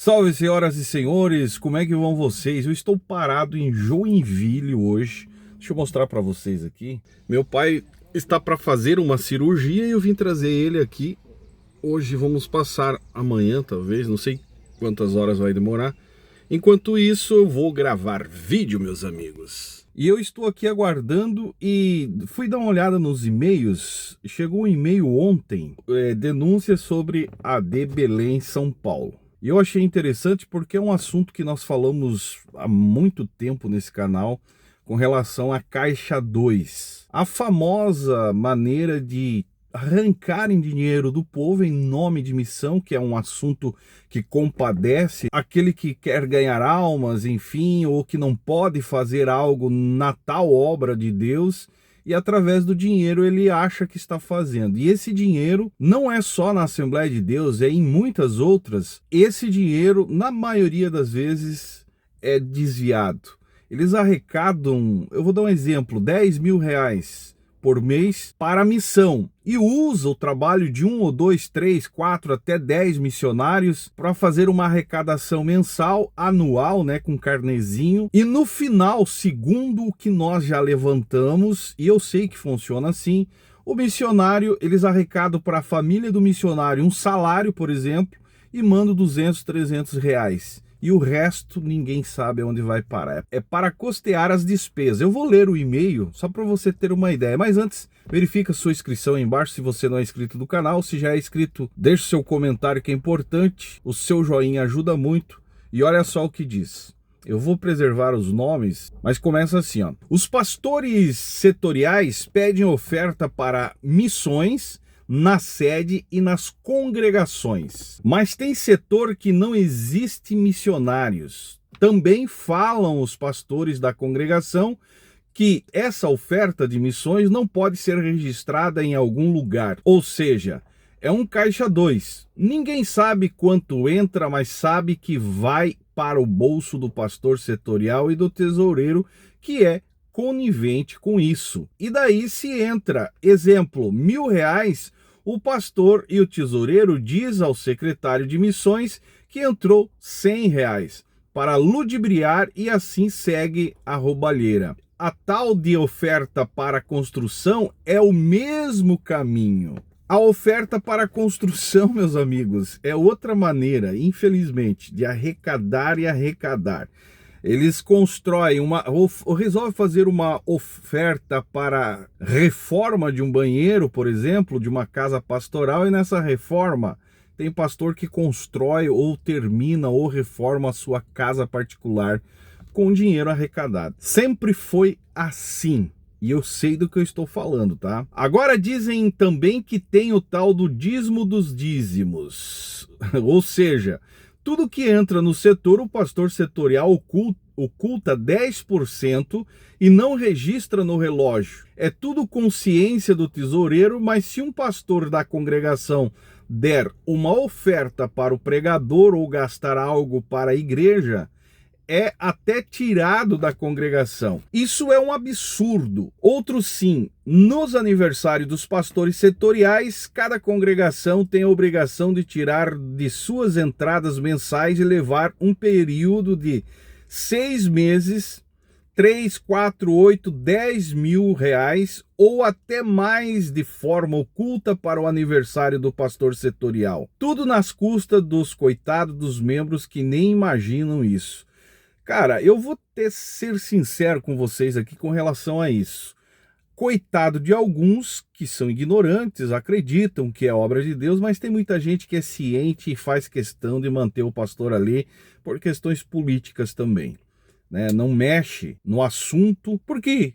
Salve, senhoras e senhores, como é que vão vocês? Eu estou parado em Joinville hoje. Deixa eu mostrar para vocês aqui. Meu pai está para fazer uma cirurgia e eu vim trazer ele aqui. Hoje vamos passar amanhã, talvez, não sei quantas horas vai demorar. Enquanto isso, eu vou gravar vídeo, meus amigos. E eu estou aqui aguardando e fui dar uma olhada nos e-mails. Chegou um e-mail ontem, denúncia sobre AD Belém, São Paulo. E eu achei interessante porque é um assunto que nós falamos há muito tempo nesse canal com relação à Caixa 2. A famosa maneira de arrancarem dinheiro do povo em nome de missão, que é um assunto que compadece aquele que quer ganhar almas, enfim, ou que não pode fazer algo na tal obra de Deus, e através do dinheiro ele acha que está fazendo. E esse dinheiro não é só na Assembleia de Deus, é em muitas outras. Esse dinheiro, na maioria das vezes, é desviado. Eles arrecadam, eu vou dar um exemplo, 10 mil reais por mês para a missão e usa o trabalho de 1 ou 2, 3, 4 até 10 missionários para fazer uma arrecadação mensal, anual, né, com carnezinho, e no final, segundo o que nós já levantamos, e eu sei que funciona assim, o missionário, eles arrecadam para a família do missionário um salário, por exemplo, e mandam 200, 300 reais. E o resto ninguém sabe onde vai parar. É para custear as despesas. Eu vou ler o e-mail só para você ter uma ideia. Mas antes, verifica sua inscrição aí embaixo se você não é inscrito do canal. Se já é inscrito, deixe seu comentário que é importante. O seu joinha ajuda muito. E olha só o que diz. Eu vou preservar os nomes, mas começa assim, ó. Os pastores setoriais pedem oferta para missões na sede e nas congregações. Mas tem setor que não existe missionários. Também falam os pastores da congregação que essa oferta de missões não pode ser registrada em algum lugar. Ou seja, é um caixa 2. Ninguém sabe quanto entra, mas sabe que vai para o bolso do pastor setorial e do tesoureiro, que é conivente com isso. E daí se entra, exemplo, R$1.000, o pastor e o tesoureiro diz ao secretário de missões que entrou R$100 para ludibriar e assim segue a roubalheira. A tal de oferta para construção é o mesmo caminho. A oferta para construção, meus amigos, é outra maneira, infelizmente, de arrecadar e arrecadar. Eles constroem ou resolvem fazer uma oferta para reforma de um banheiro, por exemplo, de uma casa pastoral, e nessa reforma tem pastor que constrói ou termina ou reforma a sua casa particular com dinheiro arrecadado. Sempre foi assim. E eu sei do que eu estou falando, tá? Agora dizem também que tem o tal do dízimo dos dízimos. Ou seja, tudo que entra no setor, o pastor setorial oculta 10% e não registra no relógio. É tudo consciência do tesoureiro, mas se um pastor da congregação der uma oferta para o pregador ou gastar algo para a igreja, é até tirado da congregação. Isso é um absurdo. Outro sim, nos aniversários dos pastores setoriais, cada congregação tem a obrigação de tirar de suas entradas mensais e levar um período de 6 meses, 3, 4, 8, 10 mil reais ou até mais de forma oculta para o aniversário do pastor setorial. Tudo nas custas dos coitados dos membros que nem imaginam isso. Cara, eu vou ser sincero com vocês aqui com relação a isso. Coitado de alguns que são ignorantes, acreditam que é obra de Deus, mas tem muita gente que é ciente e faz questão de manter o pastor ali por questões políticas também, né? Não mexe no assunto, porque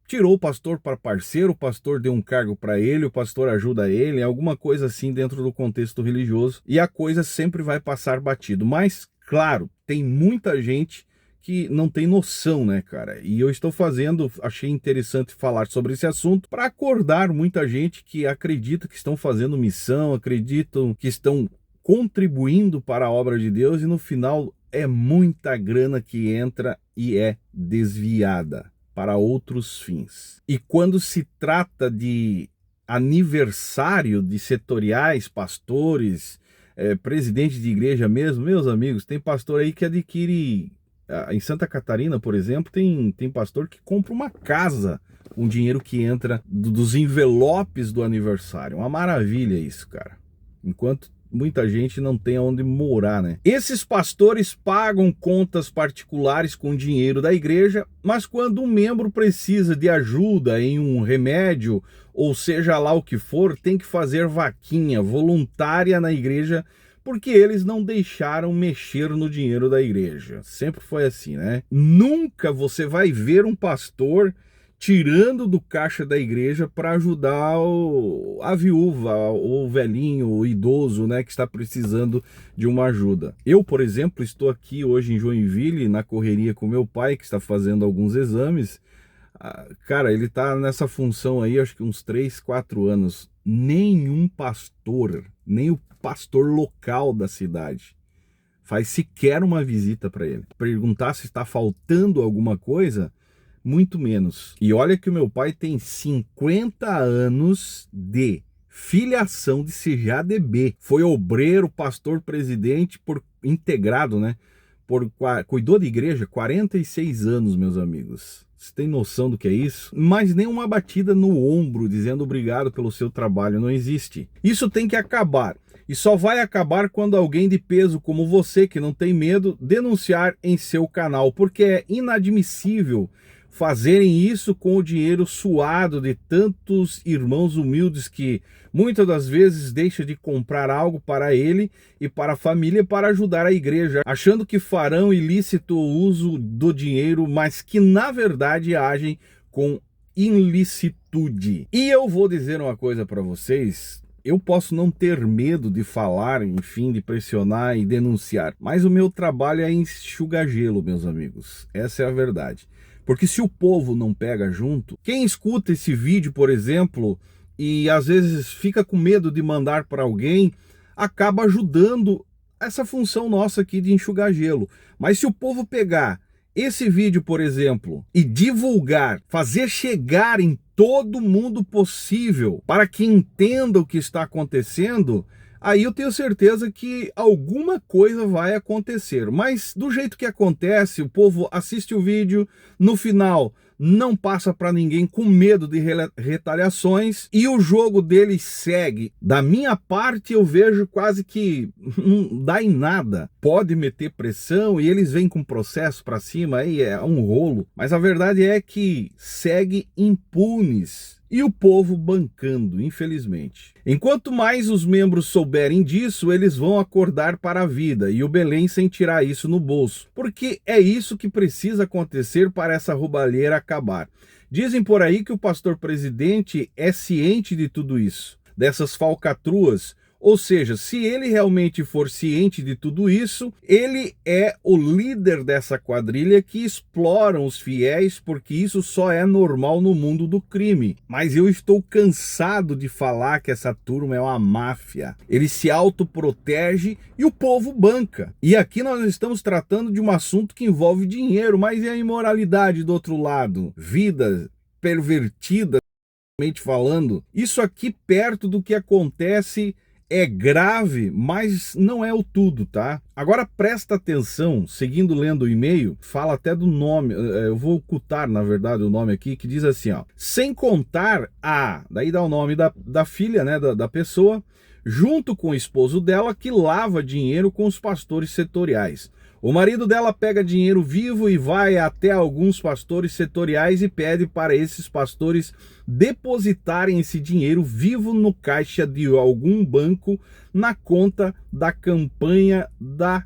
tirou o pastor para parceiro, o pastor deu um cargo para ele, o pastor ajuda ele, alguma coisa assim dentro do contexto religioso, e a coisa sempre vai passar batido. Mas, claro, tem muita gente que não tem noção, né, cara? E eu estou achei interessante falar sobre esse assunto para acordar muita gente que acredita que estão fazendo missão, acreditam que estão contribuindo para a obra de Deus e no final é muita grana que entra e é desviada para outros fins. E quando se trata de aniversário de setoriais, pastores, presidente de igreja mesmo, meus amigos, tem pastor aí que adquire, em Santa Catarina, por exemplo, tem pastor que compra uma casa com dinheiro que entra dos envelopes do aniversário. Uma maravilha isso, cara. Enquanto muita gente não tem onde morar, né? Esses pastores pagam contas particulares com dinheiro da igreja, mas quando um membro precisa de ajuda em um remédio, ou seja lá o que for, tem que fazer vaquinha voluntária na igreja, porque eles não deixaram mexer no dinheiro da igreja. Sempre foi assim, né? Nunca você vai ver um pastor tirando do caixa da igreja para ajudar a viúva, o velhinho, o idoso, né, que está precisando de uma ajuda. Eu, por exemplo, estou aqui hoje em Joinville, na correria com meu pai, que está fazendo alguns exames. Cara, ele está nessa função aí, acho que uns 3, 4 anos. Nenhum pastor, nem o pastor local da cidade faz sequer uma visita para ele. Perguntar se está faltando alguma coisa, muito menos. E olha que o meu pai tem 50 anos de filiação de CJDB. Foi obreiro, pastor, presidente, por integrado, né? Cuidou de igreja 46 anos, meus amigos. Você tem noção do que é isso? Mas nem uma batida no ombro dizendo obrigado pelo seu trabalho não existe. Isso tem que acabar. E só vai acabar quando alguém de peso como você, que não tem medo, denunciar em seu canal, porque é inadmissível fazerem isso com o dinheiro suado de tantos irmãos humildes que muitas das vezes deixam de comprar algo para ele e para a família para ajudar a igreja, achando que farão ilícito uso do dinheiro, mas que na verdade agem com ilicitude. E eu vou dizer uma coisa para vocês. Eu posso não ter medo de falar, enfim, de pressionar e denunciar, mas o meu trabalho é enxugar gelo, meus amigos. Essa é a verdade. Porque se o povo não pega junto, quem escuta esse vídeo, por exemplo, e às vezes fica com medo de mandar para alguém, acaba ajudando essa função nossa aqui de enxugar gelo. Mas se o povo pegar esse vídeo, por exemplo, e divulgar, fazer chegar em todo mundo possível para que entenda o que está acontecendo, aí eu tenho certeza que alguma coisa vai acontecer. Mas do jeito que acontece, o povo assiste o vídeo, no final não passa para ninguém com medo de retaliações e o jogo deles segue. Da minha parte, eu vejo quase que não dá em nada. Pode meter pressão e eles vêm com processo para cima, aí é um rolo. Mas a verdade é que segue impunes. E o povo bancando, infelizmente. Enquanto mais os membros souberem disso, eles vão acordar para a vida e o Belém sentirá isso no bolso. Porque é isso que precisa acontecer para essa roubalheira acabar. Dizem por aí que o pastor presidente é ciente de tudo isso, dessas falcatruas. Ou seja, se ele realmente for ciente de tudo isso, ele é o líder dessa quadrilha que exploram os fiéis, porque isso só é normal no mundo do crime. Mas eu estou cansado de falar que essa turma é uma máfia. Ele se autoprotege e o povo banca. E aqui nós estamos tratando de um assunto que envolve dinheiro, mas e a imoralidade do outro lado? Vidas pervertidas, falando. Isso aqui perto do que acontece é grave, mas não é o tudo, tá? Agora presta atenção, seguindo lendo o e-mail, fala até do nome, eu vou ocultar, na verdade, o nome aqui, que diz assim, ó, sem contar daí dá o nome da filha, né, da pessoa, junto com o esposo dela, que lava dinheiro com os pastores setoriais. O marido dela pega dinheiro vivo e vai até alguns pastores setoriais e pede para esses pastores depositarem esse dinheiro vivo no caixa de algum banco na conta da campanha da...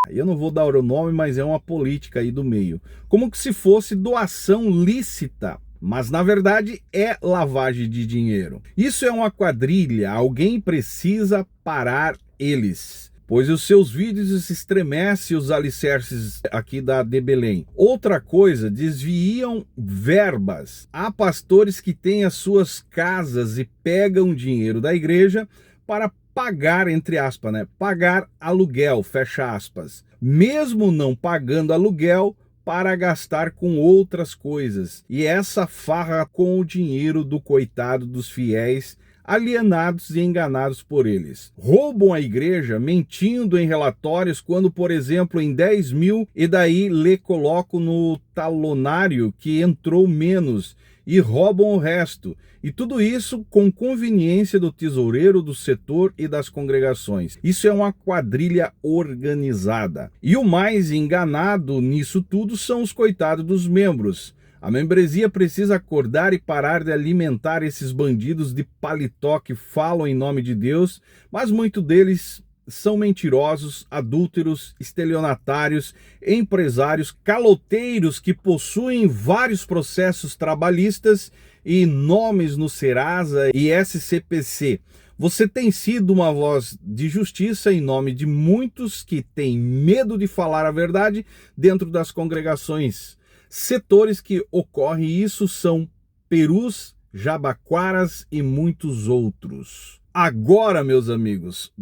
Eu não vou dar o nome, mas é uma política aí do meio. Como que se fosse doação lícita. Mas na verdade é lavagem de dinheiro. Isso é uma quadrilha, alguém precisa parar eles. Pois os seus vídeos se estremecem os alicerces aqui da de Belém. Outra coisa, desviam verbas. Há pastores que têm as suas casas e pegam dinheiro da igreja para pagar, entre aspas, né? Pagar aluguel, fecha aspas. Mesmo não pagando aluguel, para gastar com outras coisas. E essa farra com o dinheiro do coitado dos fiéis alienados e enganados por eles. Roubam a igreja mentindo em relatórios quando, por exemplo, em 10 mil, e daí lhe colocam no talonário que entrou menos e roubam o resto. E tudo isso com conveniência do tesoureiro, do setor e das congregações. Isso é uma quadrilha organizada. E o mais enganado nisso tudo são os coitados dos membros. A membresia precisa acordar e parar de alimentar esses bandidos de paletó que falam em nome de Deus, mas muitos deles são mentirosos, adúlteros, estelionatários, empresários, caloteiros que possuem vários processos trabalhistas e nomes no Serasa e SCPC. Você tem sido uma voz de justiça em nome de muitos que têm medo de falar a verdade dentro das congregações. Setores que ocorre isso são Perus, Jabaquaras e muitos outros. Agora, meus amigos,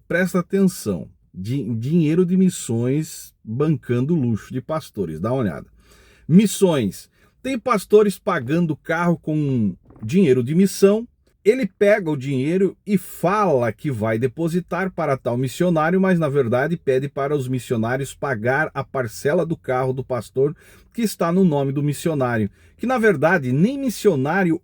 presta atenção. Dinheiro de missões bancando luxo de pastores. Dá uma olhada. Missões. Tem pastores pagando carro com dinheiro de missão. Ele pega o dinheiro e fala que vai depositar para tal missionário, mas na verdade pede para os missionários pagar a parcela do carro do pastor que está no nome do missionário, que na verdade nem missionário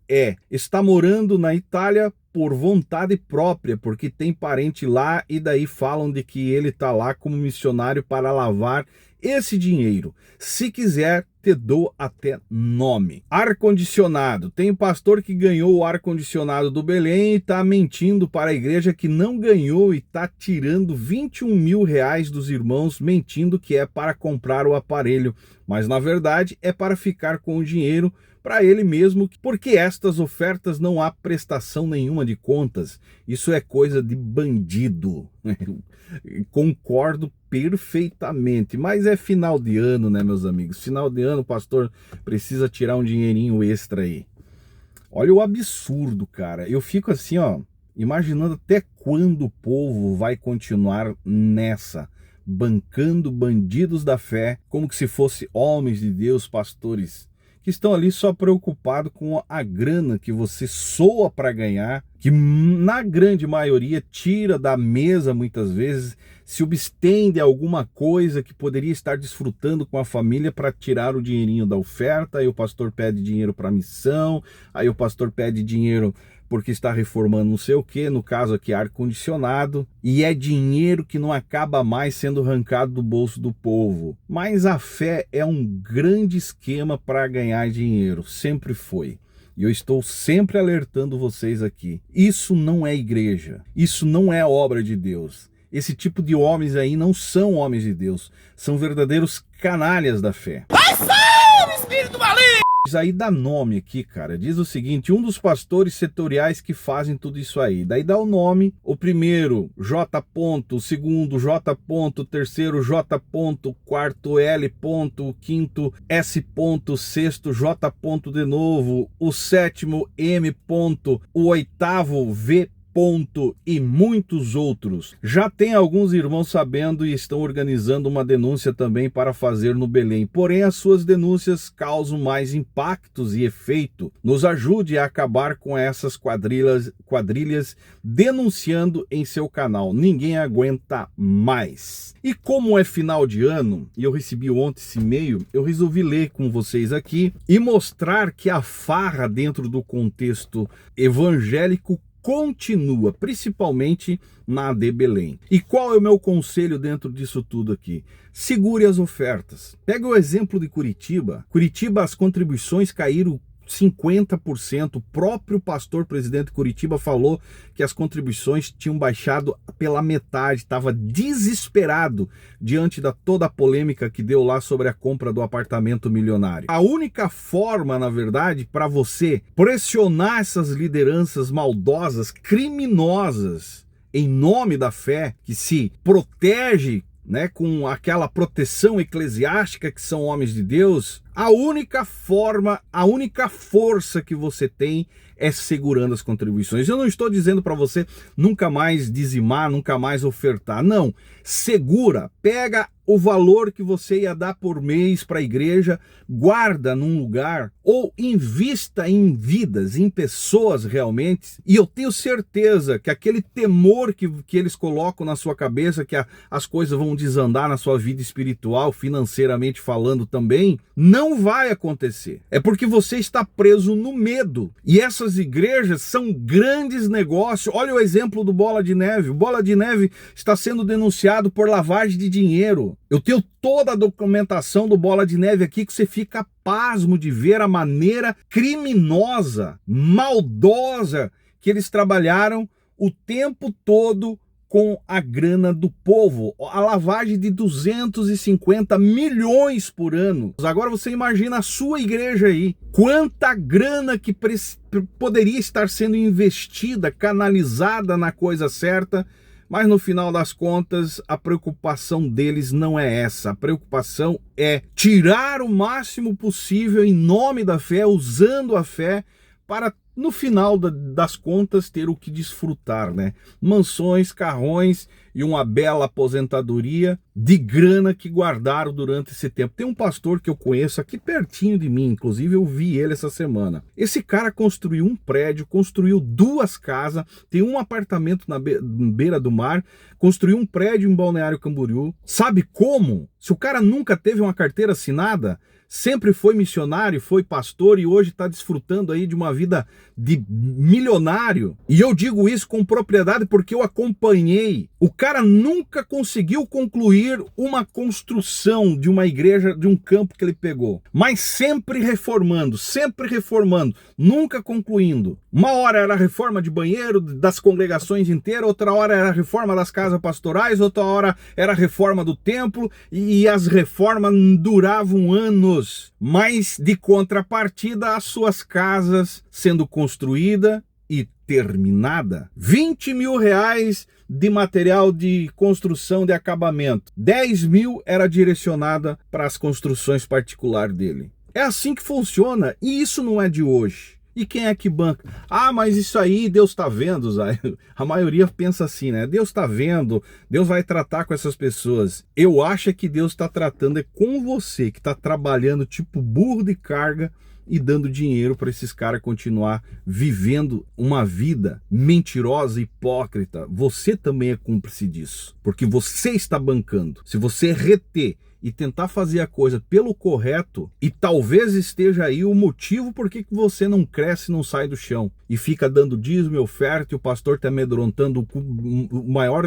está morando na Itália por vontade própria, porque tem parente lá e daí falam de que ele está lá como missionário para lavar esse dinheiro. Se quiser, te dou até nome. Ar-condicionado. Tem pastor que ganhou o ar-condicionado do Belém e está mentindo para a igreja que não ganhou e está tirando 21 mil reais dos irmãos, mentindo que é para comprar o aparelho. Mas na verdade é para ficar com o dinheiro para ele mesmo, porque estas ofertas não há prestação nenhuma de contas. Isso é coisa de bandido. Concordo perfeitamente, mas é final de ano, né, meus amigos? Final de ano, o pastor precisa tirar um dinheirinho extra aí. Olha o absurdo, cara. Eu fico assim, ó, imaginando até quando o povo vai continuar nessa, bancando bandidos da fé, como que se fosse homens de Deus, pastores, que estão ali só preocupados com a grana que você soa para ganhar, que na grande maioria tira da mesa muitas vezes, se abstém de alguma coisa que poderia estar desfrutando com a família para tirar o dinheirinho da oferta. Aí o pastor pede dinheiro para missão, aí o pastor pede dinheiro porque está reformando não sei o que, no caso aqui ar-condicionado, e é dinheiro que não acaba mais sendo arrancado do bolso do povo. Mas a fé é um grande esquema para ganhar dinheiro, sempre foi. E eu estou sempre alertando vocês aqui. Isso não é igreja, isso não é obra de Deus. Esse tipo de homens aí não são homens de Deus, são verdadeiros canalhas da fé. Vai sair, espírito maligno! Aí dá nome aqui, cara, diz o seguinte: um dos pastores setoriais que fazem tudo isso aí. Daí dá o nome, o primeiro J. o segundo J. o terceiro J. o quarto L. o quinto S. o sexto J. de novo, o sétimo M. o oitavo V. e muitos outros. Já tem alguns irmãos sabendo e estão organizando uma denúncia também para fazer no Belém. Porém, as suas denúncias causam mais impactos e efeito. Nos ajude a acabar com essas quadrilhas denunciando em seu canal. Ninguém aguenta mais. E como é final de ano, e eu recebi ontem esse e-mail, eu resolvi ler com vocês aqui e mostrar que a farra dentro do contexto evangélico continua, principalmente na AD Belém. E qual é o meu conselho dentro disso tudo aqui? Segure as ofertas. Pega o exemplo de Curitiba. Curitiba, as contribuições caíram 50%. O próprio pastor presidente de Curitiba falou que as contribuições tinham baixado pela metade, estava desesperado diante da toda a polêmica que deu lá sobre a compra do apartamento milionário. A única forma, na verdade, para você pressionar essas lideranças maldosas, criminosas, em nome da fé, que se protege, né, com aquela proteção eclesiástica que são homens de Deus, A única forma, a única força que você tem é segurando as contribuições. Eu não estou dizendo para você nunca mais dizimar, nunca mais ofertar. Não, segura, pega o valor que você ia dar por mês para a igreja, guarda num lugar ou invista em vidas, em pessoas realmente. E eu tenho certeza que aquele temor que eles colocam na sua cabeça, que as coisas vão desandar na sua vida espiritual, financeiramente falando também, não vai acontecer. É porque você está preso no medo. E essas igrejas são grandes negócios. Olha o exemplo do Bola de Neve. O Bola de Neve está sendo denunciado por lavagem de dinheiro. Eu tenho toda a documentação do Bola de Neve aqui, que você fica pasmo de ver a maneira criminosa, maldosa que eles trabalharam o tempo todo com a grana do povo. A lavagem de 250 milhões por ano. Agora você imagina a sua igreja aí. Quanta grana que poderia estar sendo investida, canalizada na coisa certa. Mas no final das contas, a preocupação deles não é essa. A preocupação é tirar o máximo possível em nome da fé, usando a fé, para no final das contas ter o que desfrutar, né? Mansões, carrões e uma bela aposentadoria de grana que guardaram durante esse tempo. Tem um pastor que eu conheço aqui pertinho de mim, inclusive eu vi ele essa semana. Esse cara construiu um prédio, construiu 2 casas, tem um apartamento na beira do mar, construiu um prédio em Balneário Camboriú. Sabe como? Se o cara nunca teve uma carteira assinada, sempre foi missionário, foi pastor e hoje está desfrutando aí de uma vida de milionário. E eu digo isso com propriedade porque eu acompanhei. O cara nunca conseguiu concluir uma construção de uma igreja, de um campo que ele pegou. Mas sempre reformando, nunca concluindo. Uma hora era a reforma de banheiro das congregações inteiras, outra hora era a reforma das casas pastorais, outra hora era a reforma do templo, e as reformas duravam anos. Mas de contrapartida, as suas casas sendo construídas e terminada. 20 mil reais de material de construção de acabamento. 10 mil era direcionada para as construções particulares dele. É assim que funciona, e isso não é de hoje. E quem é que banca? Ah, mas isso aí Deus está vendo, Zay. A maioria pensa assim, né? Deus está vendo, Deus vai tratar com essas pessoas. Eu acho que Deus está tratando é com você, que está trabalhando tipo burro de carga e dando dinheiro para esses caras continuar vivendo uma vida mentirosa e hipócrita. Você também é cúmplice disso, porque você está bancando. Se você reter e tentar fazer a coisa pelo correto, e talvez esteja aí o motivo por que você não cresce e não sai do chão, e fica dando dízimo e oferta, e o pastor está amedrontando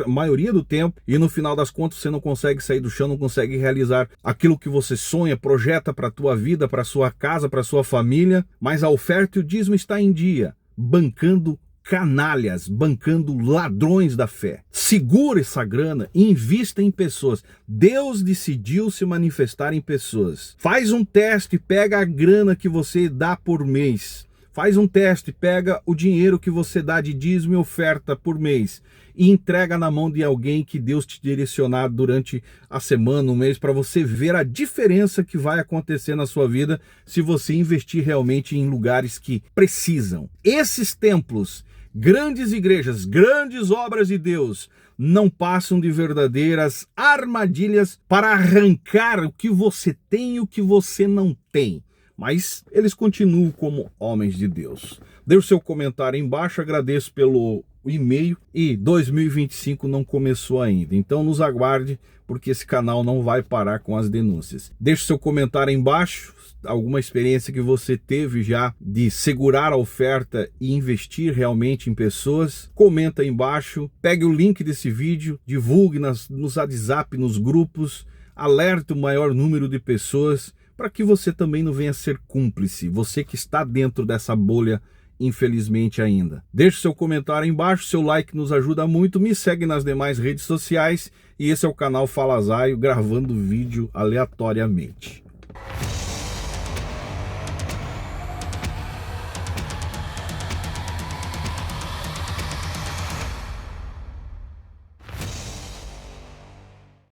a maioria do tempo, e no final das contas você não consegue sair do chão, não consegue realizar aquilo que você sonha, projeta para a tua vida, para a sua casa, para a sua família, mas a oferta e o dízimo está em dia, bancando canalhas, bancando ladrões da fé. Segura essa grana e invista em pessoas. Deus decidiu se manifestar em pessoas. Faz um teste, pega a grana que você dá por mês. Faz um teste, pega o dinheiro que você dá de dízimo e oferta por mês e entrega na mão de alguém que Deus te direcionar durante a semana, um mês, para você ver a diferença que vai acontecer na sua vida se você investir realmente em lugares que precisam. Esses templos, grandes igrejas, grandes obras de Deus, não passam de verdadeiras armadilhas para arrancar o que você tem e o que você não tem. Mas eles continuam como homens de Deus. Dê o seu comentário aí embaixo, agradeço pelo e-mail, e 2025 não começou ainda, então nos aguarde, porque esse canal não vai parar com as denúncias. Deixe seu comentário aí embaixo, alguma experiência que você teve já de segurar a oferta e investir realmente em pessoas. Comenta aí embaixo, pegue o link desse vídeo, divulgue nos WhatsApp, nos grupos, alerte o maior número de pessoas, para que você também não venha ser cúmplice, você que está dentro dessa bolha, infelizmente ainda. Deixe seu comentário aí embaixo, seu like nos ajuda muito, me segue nas demais redes sociais, e esse é o canal Fala Zaio, gravando vídeo aleatoriamente.